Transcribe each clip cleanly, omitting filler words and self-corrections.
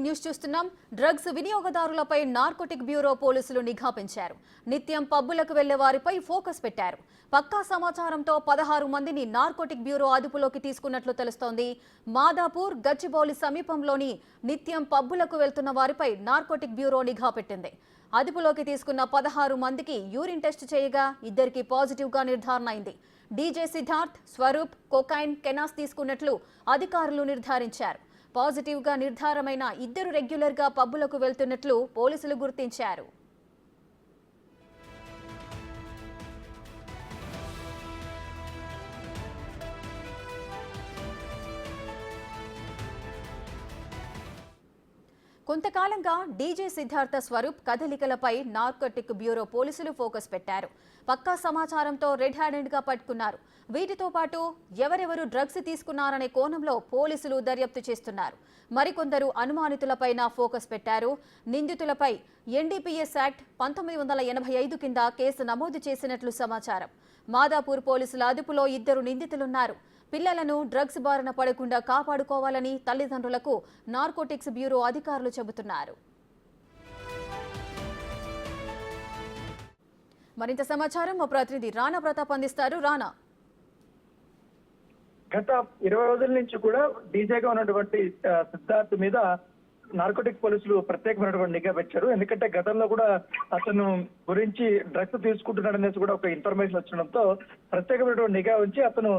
News చూస్తున్నాం. Drugs వినియోగదారులపై narcotic bureau పోలీసులు నిఘా పెంచారు. నిత్యం పబ్బులకు వెళ్లే వారిపై ఫోకస్ పెట్టారు. పక్కా సమాచారంతో 16 మందిని నార్కోటిక్ బ్యూరో అదుపులోకి తీసుకున్నట్లు తెలుస్తోంది. మాదాపూర్ గచ్చిబౌలి సమీపంలోని నిత్యం పబ్బులకు వెళ్తున్న వారిపై నార్కోటిక్ బ్యూరో నిఘా పెట్టింది. అదుపులోకి తీసుకున్న 16 మందికి యూరిన్ టెస్ట్ చేయగా ఇద్దరికి పాజిటివ్ గా నిర్ధారణ అయింది. డీజే సిద్ధార్థ్, స్వరూప్ కొకైన్, కెనాస్ తీసుకున్నట్లు అధికారులు నిర్ధారించారు. పాజిటివ్ గా నిర్ధారమైన ఇద్దరు రెగ్యులర్ గా పబ్బులకు వెళ్తున్నట్లు పోలీసులు గుర్తించారు. కొంతకాలంగా డీజే సిద్ధార్థ, స్వరూప్ కదలికలపై నార్కోటిక్ బ్యూరో పోలీసులు ఫోకస్ పెట్టారు. పక్కా సమాచారంతో రెడ్ హ్యాండెడ్ గా పట్టుకున్నారు. వీటితో పాటు ఎవరెవరు డ్రగ్స్ తీసుకున్నారనే కోణంలో పోలీసులు దర్యాప్తు చేస్తున్నారు. మరికొందరు అనుమానితులపైన ఫోకస్ పెట్టారు. నిందితులపై ఎన్డీపీఎస్ యాక్ట్ 1985 కింద కేసు నమోదు చేసినట్లు సమాచారం. మాదాపూర్ పోలీసుల అదుపులో ఇద్దరు నిందితులున్నారు. పిల్లలను డ్రగ్స్ బారిన పడకుండా కాపాడుకోవాలని తల్లిదండ్రులకు నార్కోటిక్స్ బ్యూరో అధికారులు చెబుతున్నారు. మరింత సమాచారం మా ప్రతినిధి రాణా ప్రతాప్ అందిస్తారు. రాణా, గత 20 రోజుల నుంచి కూడా డీజేగా ఉన్నటువంటి సిద్ధార్థ్ మీద నార్కోటిక్ పోలీసులు ప్రత్యేకమైనటువంటి నిఘా పెట్టారు. ఎందుకంటే గతంలో కూడా అతను గురించి డ్రగ్స్ తీసుకుంటున్నాడనేసి కూడా ఒక ఇన్ఫర్మేషన్ వచ్చడంతో ప్రత్యేకమైనటువంటి నిఘా ఉంచి అతను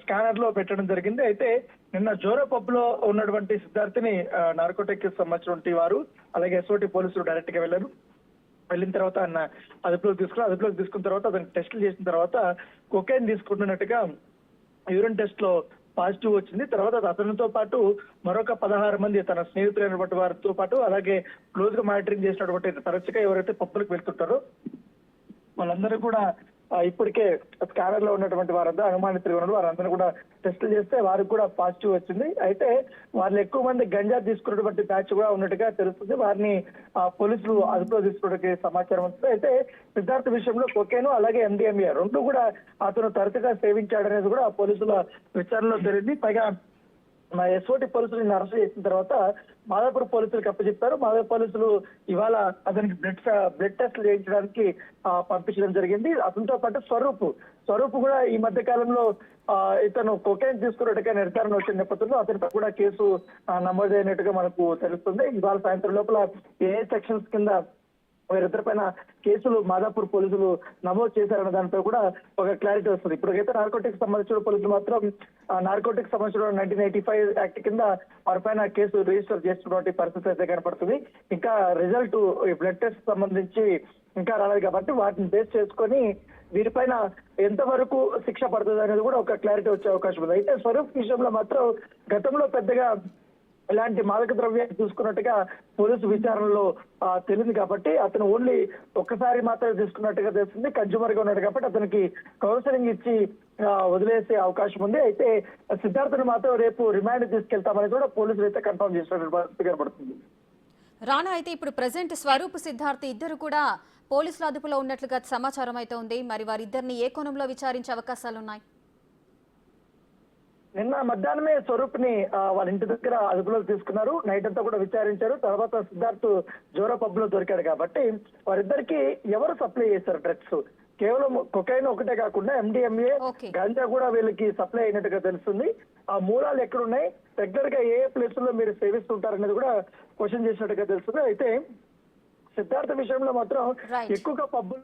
స్కానర్ లో పెట్టడం జరిగింది. అయితే నిన్న జోరో పబ్ లో ఉన్నటువంటి సిద్ధార్థిని నార్కోటిక్ సంబంధించినటువంటి వారు అలాగే ఎస్ఓటి పోలీసులు డైరెక్ట్ గా వెళ్ళిన తర్వాత ఆయన అదుపులోకి తీసుకున్న తర్వాత అతను టెస్టులు చేసిన తర్వాత కొకైన్ తీసుకుంటున్నట్టుగా యూరిన్ టెస్ట్ లో పాజిటివ్ వచ్చింది. తర్వాత అతనితో పాటు మరొక 16 మంది తన స్నేహితులైనటువంటి వారితో పాటు అలాగే క్లోజ్ గా మానిటరింగ్ చేసినటువంటి తరచుగా ఎవరైతే పప్పులకు వెళ్తుంటారో వాళ్ళందరూ కూడా ఇప్పటికే స్కానర్ లో ఉన్నటువంటి వారందరూ అనుమానితులు ఉన్నారు. వారందరూ కూడా టెస్టులు చేస్తే వారికి కూడా పాజిటివ్ వచ్చింది. అయితే వాళ్ళు ఎక్కువ మంది గంజా తీసుకున్నటువంటి బ్యాచ్ కూడా ఉన్నట్టుగా తెలుస్తుంది. వారిని పోలీసులు అదుపులో తీసుకోవడానికి సమాచారం వస్తుంది. అయితే సిద్ధార్థ్ విషయంలో కొకైన్ అలాగే ఎండిఎంఏ రెండు కూడా అతను తరచుగా సేవించాడనేది కూడా పోలీసుల విచారణలో జరిగింది. పైగా మా ఎస్ఓటి పోలీసులు అరెస్ట్ చేసిన తర్వాత మాదాపూర్ పోలీసులకు అప్పచెప్పారు. మాదాపూర్ పోలీసులు ఇవాళ అతనికి బ్లడ్ టెస్ట్లు చేయించడానికి పంపించడం జరిగింది. అతనితో పాటు స్వరూప్ కూడా ఈ మధ్య కాలంలో ఇతను కొకైన్ తీసుకున్నట్టుగా నిర్ధారణ వచ్చిన నేపథ్యంలో అతనిపై కూడా కేసు నమోదైనట్టుగా మనకు తెలుస్తుంది. ఇవాళ సాయంత్రం లోపల ఏ సెక్షన్స్ కింద వీరిద్దరి పైన కేసులు మాదాపూర్ పోలీసులు నమోదు చేశారన్న దానిపై కూడా ఒక క్లారిటీ వస్తుంది. ఇప్పటికైతే నార్కోటిక్స్ సంబంధించిన పోలీసులు మాత్రం నార్కోటిక్స్ సంబంధించిన 1985 యాక్ట్ కింద వారిపైన కేసు రిజిస్టర్ చేస్తున్నటువంటి పరిస్థితి అయితే కనపడుతుంది. ఇంకా రిజల్ట్ బ్లడ్ టెస్ట్ సంబంధించి ఇంకా రాలేదు కాబట్టి వాటిని బేస్ చేసుకొని వీరిపైన ఎంతవరకు శిక్ష పడుతుంది అనేది కూడా ఒక క్లారిటీ వచ్చే అవకాశం ఉంది. అయితే స్వరూప్ విషయంలో మాత్రం గతంలో పెద్దగా ఇలాంటి మాదక ద్రవ్యాన్ని చూసుకున్నట్టుగా పోలీసు విచారణలో తెలియదు కాబట్టి అతను ఓన్లీ ఒక్కసారి మాత్రమే తీసుకున్నట్టుగా తెలిసింది. కన్జ్యూమర్ గా ఉన్నాడు కాబట్టి అతనికి కౌన్సిలింగ్ ఇచ్చి వదిలేసే అవకాశం ఉంది. అయితే సిద్ధార్థను మాత్రం రేపు రిమాండ్ తీసుకెళ్తామని కూడా పోలీసులు అయితే కన్ఫర్మ్ చేసినట్టు పరిస్థితి కనబడుతుంది. రాణా, అయితే ఇప్పుడు ప్రెసెంట్ స్వరూప్, సిద్ధార్థ్ ఇద్దరు కూడా పోలీసుల అదుపులో ఉన్నట్లుగా సమాచారం అయితే ఉంది. మరి వారిద్దరిని ఏ కోణంలో విచారించే అవకాశాలున్నాయి? నిన్న మధ్యాహ్నమే స్వరూప్ ని వాళ్ళ ఇంటి దగ్గర అదుపులోకి తీసుకున్నారు. నైట్ అంతా కూడా విచారించారు. తర్వాత సిద్ధార్థ్ జోరో పబ్ లో దొరికాడు కాబట్టి వారిద్దరికి ఎవరు సప్లై చేశారు డ్రగ్స్, కేవలం కొకైన్ ఒకటే కాకుండా ఎండిఎంఏ గాంజా కూడా వీళ్ళకి సప్లై అయినట్టుగా తెలుస్తుంది. ఆ మూలాలు ఎక్కడున్నాయి, రెగ్యులర్ గా ఏ ప్లేస్ లో మీరు సేవిస్తుంటారనేది కూడా క్వశ్చన్ చేసినట్టుగా తెలుస్తుంది. అయితే సిద్ధార్థ విషయంలో మాత్రం ఎక్కువగా పబ్బులు